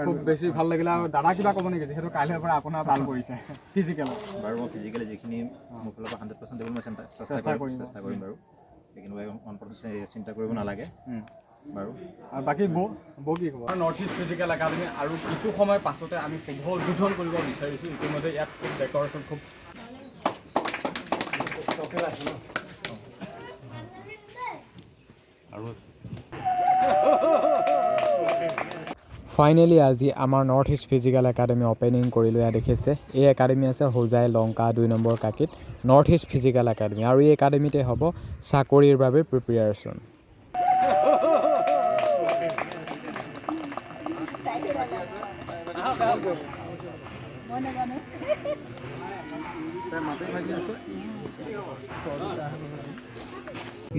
খুব বেছি ভাল লাগিলে আৰু দাদা কিবা ক'ব নেকি যিহেতু কাইলৈৰ পৰা আপোনাৰ ভাল কৰিছে ফিজিকেলত বাৰু মই ফিজিকেলি যিখিনি মোৰ ফালৰ পৰা 100% দিব মই চেষ্টা কৰিম বাৰু সেইখিনি 1% চিন্তা কৰিব নালাগে বাৰু আৰু বাকী বৌ কি ক'ব নৰ্থ ইষ্ট ফিজিকেল একাডেমি আৰু কিছু সময় পাছতে আমি শুভ উদ্বোধন কৰিব বিচাৰিছোঁ ইতিমধ্যে ইয়াত খুব ডেক'ৰেশ্যন খুব ফাইনেলি আজি আমাৰ north east physical academy opening কৰিলোঁ। ইয়াত দেখিছে এই একাডেমি আছে হোজাই লংকা 2 নম্বৰ কাকিত নৰ্থ ইষ্ট ফিজিকেল একাডেমি আৰু এই একাডেমিতে হ'ব চাকৰিৰ বাবে প্ৰিপেয়াৰেশ্যন।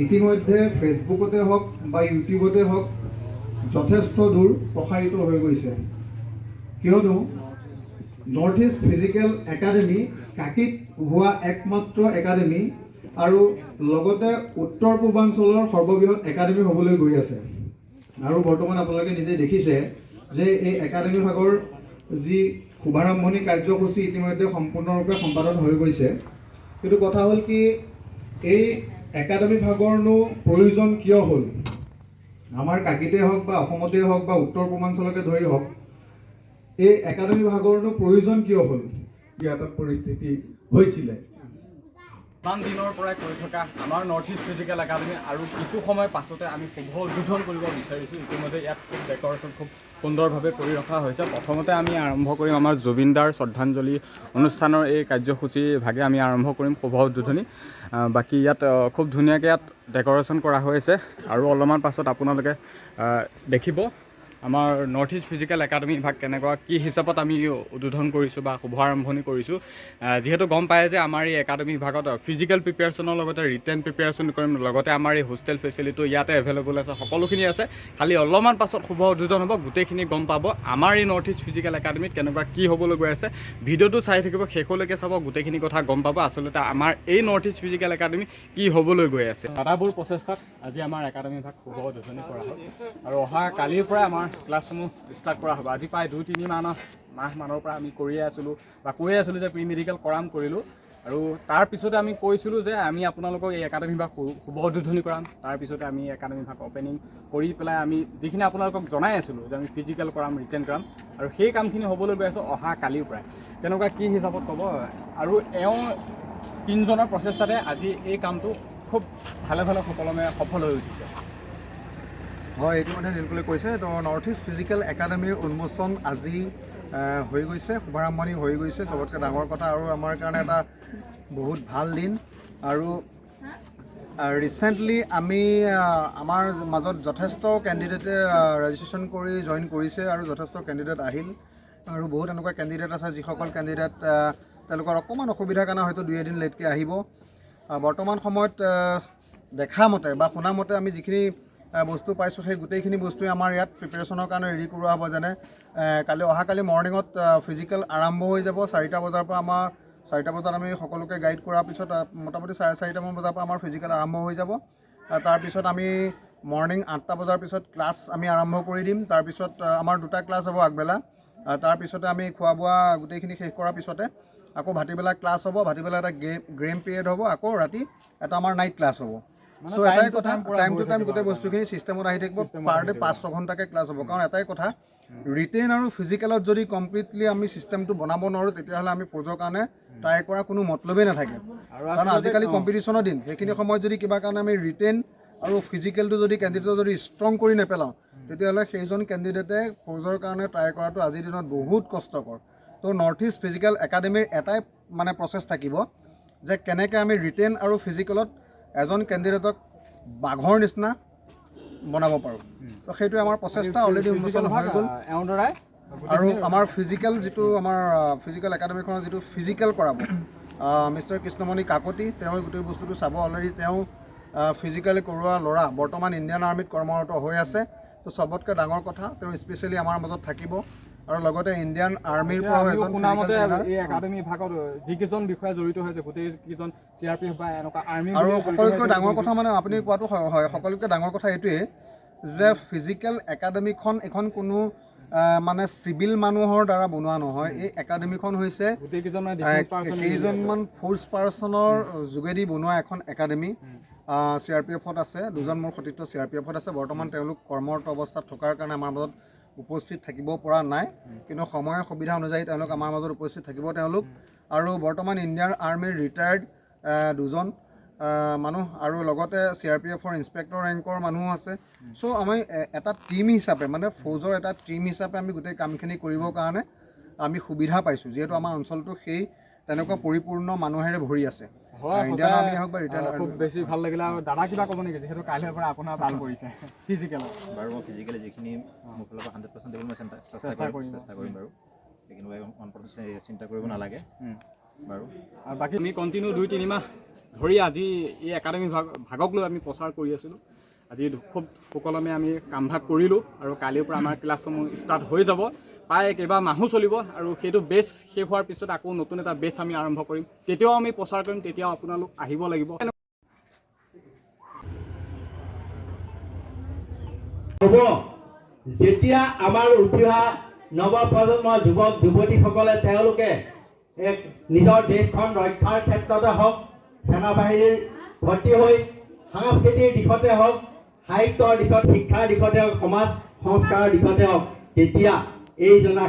ইতিমধ্যে ফেচবুকতে হওক বা ইউটিউবতে হওক যথেষ্ট দূৰ প্ৰসাৰিত হৈ গৈছে, কিয়নো নৰ্থ ইষ্ট ফিজিকেল একাডেমি কাকিত হোৱা একমাত্ৰ একাডেমি আৰু লগতে উত্তৰ পূৰ্বাঞ্চলৰ সৰ্ববৃহৎ একাডেমি হ'বলৈ গৈ আছে। আৰু বৰ্তমান আপোনালোকে নিজে দেখিছে যে এই একাডেমি ভাগৰ যি শুভাৰম্ভণি কাৰ্যসূচী ইতিমধ্যে সম্পূৰ্ণৰূপে সম্পাদন হৈ গৈছে। কিন্তু কথা হ'ল কি, এই একাডেমি ভাগৰনো প্ৰয়োজন কিয় হ'ল? আমাৰ কাকিতে হওক বা অসমতে হওক বা উত্তৰ পূৰ্বাঞ্চলকে ধৰি হওক, এই একাডেমি ভাগৰনো প্ৰয়োজন কিয় হ'ল? ইয়াত পৰিস্থিতি হৈছিলে ইমান দিনৰ পৰাই কৰি থকা আমাৰ নৰ্থ ইষ্ট ফিজিকেল একাডেমি আৰু কিছু সময় পাছতে আমি শুভ উদ্বোধন কৰিব বিচাৰিছোঁ। ইতিমধ্যে ইয়াত খুব ডেক'ৰেশ্যন খুব সুন্দৰভাৱে কৰি ৰখা হৈছে। প্ৰথমতে আমি আৰম্ভ কৰিম আমাৰ জুবিন দাৰ শ্ৰদ্ধাঞ্জলি অনুষ্ঠানৰ এই কাৰ্যসূচী ভাগে আমি আৰম্ভ কৰিম শুভ উদ্বোধনী। বাকী ইয়াত খুব ধুনীয়াকৈ ইয়াত ডেক'ৰেশ্যন কৰা হৈছে আৰু অলপমান পাছত আপোনালোকে দেখিব আমাৰ নৰ্থ ইষ্ট ফিজিকেল একাডেমি ভাগ কেনেকুৱা কি হিচাপত আমি উদ্বোধন কৰিছোঁ বা শুভ আৰম্ভণি কৰিছোঁ। যিহেতু গম পায় যে আমাৰ এই একাডেমি ভাগত ফিজিকেল প্ৰিপেয়াৰেশ্যনৰ লগতে ৰিটেন প্ৰিপেয়াৰেশ্যন কৰিম, লগতে আমাৰ এই হোষ্টেল ফেচিলিটিও ইয়াতে এভেইলেবল আছে, সকলোখিনি আছে। খালি অলপমান পাছত শুভ উদ্বোধন হ'ব, গোটেইখিনি গম পাব আমাৰ এই নৰ্থ ইষ্ট ফিজিকেল একাডেমিত কেনেকুৱা কি হ'বলৈ গৈ আছে। ভিডিঅ'টো চাই থাকিব, শেষলৈকে চাব, গোটেইখিনি কথা গম পাব আচলতে আমাৰ এই নৰ্থ ইষ্ট ফিজিকেল একাডেমি কি হ'বলৈ গৈ আছে। দাদাবোৰ প্ৰচেষ্টাত আজি আমাৰ একাডেমি ভাগ শুভ উদ্বোধনী কৰা হ'ল আৰু অহা কালিৰ পৰা আমাৰ ক্লাছসমূহ ষ্টাৰ্ট কৰা হ'ব। আজি প্ৰায় 2-3 মাহমানৰ পৰা আমি কৈয়ে আছিলোঁ যে প্ৰি মেডিকেল কৰিলোঁ আৰু তাৰপিছতে আমি কৈছিলোঁ যে আমি আপোনালোকক এই একাডেমি ভাগ শুভ উদ্বোধনী কৰাম। তাৰপিছতে আমি একাডেমি ভাগ অপেনিং কৰি পেলাই আমি যিখিনি আপোনালোকক জনাই আছিলোঁ যে আমি ফিজিকেল কৰাম, ৰিটেন কৰাম আৰু সেই কামখিনি হ'বলৈ গৈ আছোঁ অহা কালিৰ পৰাই। তেনেকুৱা কি হিচাপত ক'ব আৰু এওঁ 3জনৰ প্ৰচেষ্টাতে আজি এই কামটো খুব ভালে সুকলমে সফল হৈ উঠিছে। হয়, ইতিমধ্যে নীলকলে কৈছে তো নৰ্থ ইষ্ট ফিজিকেল একাডেমিৰ উন্মোচন আজি হৈ গৈছে, শুভাৰম্ভণি হৈ গৈছে। চবতকৈ ডাঙৰ কথা আৰু আমাৰ কাৰণে এটা বহুত ভাল দিন। আৰু ৰিচেণ্টলি আমি আমাৰ মাজত যথেষ্ট কেণ্ডিডেটে ৰেজিষ্ট্ৰেশ্যন কৰি জইন কৰিছে আৰু যথেষ্ট কেণ্ডিডেট আহিল আৰু বহুত এনেকুৱা কেণ্ডিডেট আছে যিসকল কেণ্ডিডেট তেওঁলোকৰ অকণমান অসুবিধাৰ কাৰণে হয়তো 2-এদিন লেটকৈ আহিব। বৰ্তমান সময়ত দেখা মতে বা শুনা মতে আমি যিখিনি বস্তু পাইছোঁ সেই গোটেইখিনি বস্তুৱে আমাৰ ইয়াত প্ৰিপেৰেশ্যনৰ কাৰণে ৰেডি কৰোৱা হ'ব। যেনে অহাকালি মৰ্ণিঙত ফিজিকেল আৰম্ভ হৈ যাব 4টা বজাৰ পৰা। আমাৰ 4টা বজাত আমি সকলোকে গাইড কৰাৰ পিছত মোটামুটি 4:30মান বজাৰ পৰা আমাৰ ফিজিকেল আৰম্ভ হৈ যাব। তাৰপিছত আমি মৰ্ণিং 8টা বজাৰ পিছত ক্লাছ আমি আৰম্ভ কৰি দিম। তাৰপিছত আমাৰ 2টা ক্লাছ হ'ব আগবেলা। তাৰপিছতে আমি খোৱা বোৱা গোটেইখিনি শেষ কৰাৰ পিছতে আকৌ ভাটিবেলা ক্লাছ হ'ব। ভাটিবেলা এটা গেম পিৰিয়ড হ'ব, আকৌ ৰাতি এটা আমাৰ নাইট ক্লাছ হ'ব। চ' এটাই কথা, টাইম টু টাইম গোটেই বস্তুখিনি ছিষ্টেমত আহি থাকিব। পাৰ ডে 5-6 ঘণ্টাকৈ ক্লাছ হ'ব। কাৰণ এটাই কথা, ৰিটেন আৰু ফিজিকেলত যদি কমপ্লিটলি আমি ছিষ্টেমটো বনাব নোৱাৰোঁ তেতিয়াহ'লে আমি ফৌজৰ কাৰণে ট্ৰাই কৰা কোনো মতলবেই নাথাকে। কাৰণ আজিকালি কম্পিটিশ্যনৰ দিন। সেইখিনি সময়ত যদি কিবা কাৰণে আমি ৰিটেন আৰু ফিজিকেলটো যদি কেণ্ডিডেটৰ যদি ষ্ট্ৰং কৰি নেপেলাওঁ তেতিয়াহ'লে সেইজন কেণ্ডিডেটে ফৌজৰ কাৰণে ট্ৰাই কৰাটো আজিৰ দিনত বহুত কষ্টকৰ। তো নৰ্থ ইষ্ট ফিজিকেল একাডেমিৰ এটাই প্ৰচেছ থাকিব যে কেনেকৈ আমি ৰিটেন আৰু ফিজিকেলত এজন কেণ্ডিডেটক বাঘৰ নিচিনা বনাব পাৰোঁ। তো সেইটোৱে আমাৰ প্ৰচেষ্টা অলৰেডি উন্মোচন হৈ গ'ল। আৰু আমাৰ ফিজিকেল যিটো আমাৰ ফিজিকেল একাডেমিখনৰ যিটো ফিজিকেল কৰাব মিষ্টাৰ কৃষ্ণমণি কাকতি, তেওঁ গোটেই বস্তুটো চাব। অলৰেডি তেওঁ ফিজিকেল কৰোৱা ল'ৰা বৰ্তমান ইণ্ডিয়ান আৰ্মিত কৰ্মৰত হৈ আছে। তো চবতকৈ ডাঙৰ কথা, তেওঁ স্পেচিয়েলি আমাৰ মাজত থাকিব আৰু লগতে ইণ্ডিয়ান আৰ্মিৰ পৰা এজন শুনামতে এই একাডেমি ভাগত যিকেইজন বিষয়া জড়িত হৈছে গোটেইকেইজন CRPF বা এনেকুৱা আৰ্মি। আৰু সকলোতকৈ ডাঙৰ কথা মানে আপুনি কোৱাটো হয়, সকলোতকৈ ডাঙৰ কথা এইটোৱেই যে ফিজিকেল একাডেমিখন এখন কোনো মানে চিভিল মানুহৰ দ্বাৰা বনোৱা নহয়। এই একাডেমীখন হৈছে কেইজনমান ফ'ৰ্চ পাৰ্চনৰ যোগেদি বনোৱা এখন একাডেমী। CRPF-ত আছে, দুজন মোৰ সতীৰ্থ CRPF-ত আছে। বৰ্তমান তেওঁলোক কৰ্মৰত অৱস্থাত থকাৰ কাৰণে আমাৰ মাজত উপস্থিত থাকিব পৰা নাই, কিন্তু সময়ৰ সুবিধা অনুযায়ী তেওঁলোক আমাৰ মাজত উপস্থিত থাকিব তেওঁলোক। আৰু বৰ্তমান ইণ্ডিয়ান আৰ্মিৰ ৰিটায়াৰ্ড দুজন মানুহ আৰু লগতে CRPF-ৰ ইনস্পেক্টৰ ৰেংকৰ মানুহো আছে। চ' আমি এটা টীম হিচাপে মানে ফৌজৰ এটা টীম হিচাপে আমি গোটেই কামখিনি কৰিবৰ কাৰণে আমি সুবিধা পাইছোঁ, যিহেতু আমাৰ অঞ্চলটো সেই তেনেকুৱা পৰিপূৰ্ণ মানুহেৰে ভৰি আছে। ইণ্ডিয়ান আৰ্মি হওক বা ৰিটায়াৰ্ড খুব বেছি ভাল লাগিলে। আৰু দাদা কিবা ক'ব নেকি, যিহেতু কাইলৈৰ পৰা আপোনাৰ ভাল কৰিছে ফিজিকেলত? বাৰু মই ফিজিকেলি যিখিনি মোৰ ফালৰ পৰা 100% দিবলৈ মই চেষ্টা কৰিম বাৰু, সেইখিনি 1% চিন্তা কৰিব নালাগে বাৰু। আৰু বাকী আমি কণ্টিনিউ 2-3 মাহ ধৰি আজি এই একাডেমি ভাগক লৈ আমি প্ৰচাৰ কৰি আছিলোঁ। আজি খুব সুকলমে আমি কামভাগ কৰিলোঁ আৰু কালিৰ পৰা আমাৰ ক্লাছসমূহ ষ্টাৰ্ট হৈ যাব। প্ৰায় কেইবা মাহো চলিব আৰু সেইটো বেচ শেষ হোৱাৰ পিছত আকৌ নতুন এটা বেচ আমি আৰম্ভ কৰিম। তেতিয়াও আমি প্ৰচাৰ কৰিম, তেতিয়াও আপোনালোক আহিব লাগিব। হ'ব যেতিয়া আমাৰ উঠি অহা নৱপ্ৰজন্মৰ যুৱক যুৱতীসকলে তেওঁলোকে নিজৰ দেশখন ৰক্ষাৰ ক্ষেত্ৰতে হওক, সেনাবাহিনীৰ ভৰ্তি হৈ সাংস্কৃতিক দিশতে হওক, সাহিত্যৰ দিশত, শিক্ষাৰ দিশতে হওক, সমাজ সংস্কাৰৰ দিশতে হওক, তেতিয়া এই জনা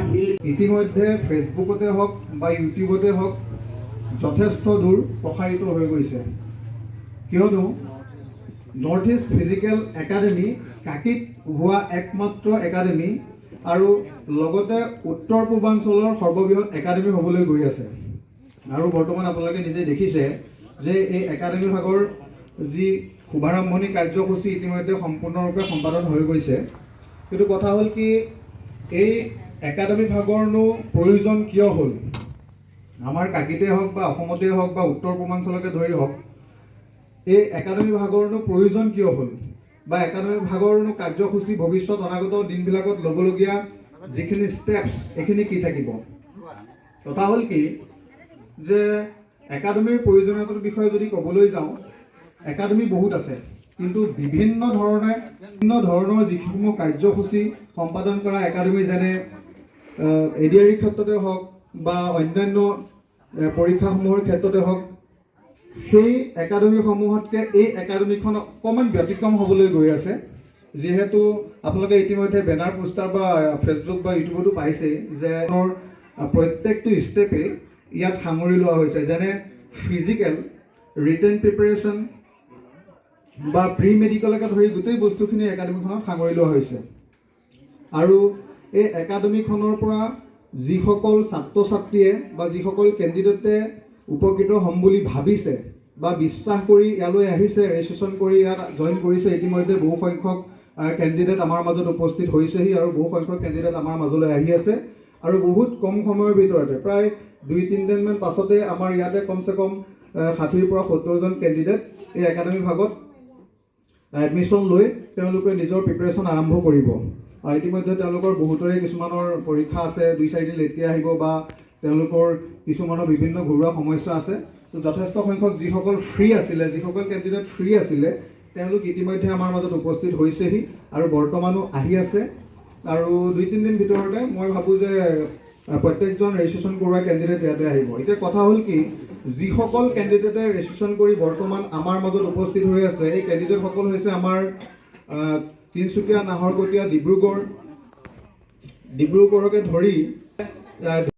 ইতিমধ্যে ফেচবুকতে হওক বা ইউটিউবতে হওক যথেষ্ট দূৰ প্ৰসাৰিত হৈ গৈছে, কিয়নো নৰ্থ ইষ্ট ফিজিকেল একাডেমী কাকিত হোৱা একমাত্ৰ একাডেমী আৰু লগতে উত্তৰ পূৰ্বাঞ্চলৰ সৰ্ববৃহৎ একাডেমী হ'বলৈ গৈ আছে। আৰু বৰ্তমান আপোনালোকে নিজে দেখিছে যে এই একাডেমী ভাগৰ যি শুভাৰম্ভণি কাৰ্যসূচী ইতিমধ্যে সম্পূৰ্ণৰূপে সম্পাদন হৈ গৈছে। কিন্তু কথা হ'ল কি, এই একাডেমী ভাগৰনো প্ৰয়োজন কিয় হ'ল? আমাৰ কাকিতে হওক বা অসমতে হওক বা উত্তৰ পূৰ্বাঞ্চলকে ধৰি হওক, এই একাডেমী ভাগৰনো প্ৰয়োজন কিয় হ'ল বা একাডেমী ভাগৰনো কাৰ্যসূচী ভৱিষ্যত অনাগত দিনবিলাকত ল'বলগীয়া যিখিনি ষ্টেপছ এইখিনি কি থাকিব? কথা হ'ল কি যে একাডেমীৰ প্ৰয়োজনীয়তাৰ বিষয়ে যদি ক'বলৈ যাওঁ, একাডেমী বহুত আছে, কিন্তু বিভিন্ন ধৰণৰ যিসমূহ কাৰ্যসূচী সম্পাদন কৰা একাডেমী, যেনে ADRE ক্ষেত্ৰতে হওক বা অন্যান্য পৰীক্ষাসমূহৰ ক্ষেত্ৰতে হওক, সেই একাডেমীসমূহতকৈ এই একাডেমীখন অকণমান ব্যতিক্ৰম হ'বলৈ গৈ আছে। যিহেতু আপোনালোকে ইতিমধ্যে বেনাৰ পোষ্টাৰ বা ফেচবুক বা ইউটিউবতো পাইছে যে প্ৰত্যেকটো ষ্টেপে ইয়াত সামৰি লোৱা হৈছে, যেনে ফিজিকেল, ৰিটেন প্ৰিপাৰেশ্যন বা প্ৰি মেডিকেলকে ধৰি গোটেই বস্তুখিনি একাডেমীখনত সামৰি লোৱা হৈছে। আৰু এই একাডেমীখনৰ পৰা যিসকল ছাত্ৰ ছাত্ৰীয়ে বা যিসকল কেণ্ডিডেটে উপকৃত হ'ম বুলি ভাবিছে বা বিশ্বাস কৰি ইয়ালৈ আহিছে, ৰেজিষ্ট্ৰেশ্যন কৰি ইয়াত জইন কৰিছে, ইতিমধ্যে বহু সংখ্যক কেণ্ডিডেট আমাৰ মাজত উপস্থিত হৈছেহি আৰু বহু সংখ্যক কেণ্ডিডেট আমাৰ মাজলৈ আহি আছে। আৰু বহুত কম সময়ৰ ভিতৰতে প্ৰায় 2-3 দিনমান পাছতে আমাৰ ইয়াতে কমচে কম 60ৰ পৰা 70জন কেণ্ডিডেট এই একাডেমী ভাগত এডমিশ্যন লৈ তেওঁলোকে নিজৰ প্ৰিপাৰেশ্যন আৰম্ভ কৰিব। ইতিমধ্যে তেওঁলোকৰ বহুতৰে কিছুমানৰ পৰীক্ষা আছে, 2-4 দিন লেটকৈ আহিব বা তেওঁলোকৰ কিছুমানৰ বিভিন্ন ঘৰুৱা সমস্যা আছে। তো যথেষ্ট সংখ্যক যিসকল ফ্ৰী আছিলে, যিসকল কেণ্ডিডেট ফ্ৰী আছিলে, তেওঁলোক ইতিমধ্যে আমাৰ মাজত উপস্থিত হৈছেহি আৰু বৰ্তমানো আহি আছে। আৰু 2-3 দিন ভিতৰতে মই ভাবোঁ যে প্ৰত্যেকজন ৰেজিষ্ট্ৰেশ্যন কৰোৱা কেণ্ডিডেট ইয়াতে আহিব। এতিয়া কথা হ'ল কি, যিসকল কেণ্ডিডেটে ৰেজিষ্ট্ৰেশ্যন কৰি বৰ্তমান আমাৰ মাজত উপস্থিত হৈ আছে, এই কেণ্ডিডেটসকল হৈছে আমাৰ তিনিচুকীয়া, নাহৰকটীয়া, ডিব্ৰুগড়কে ধৰি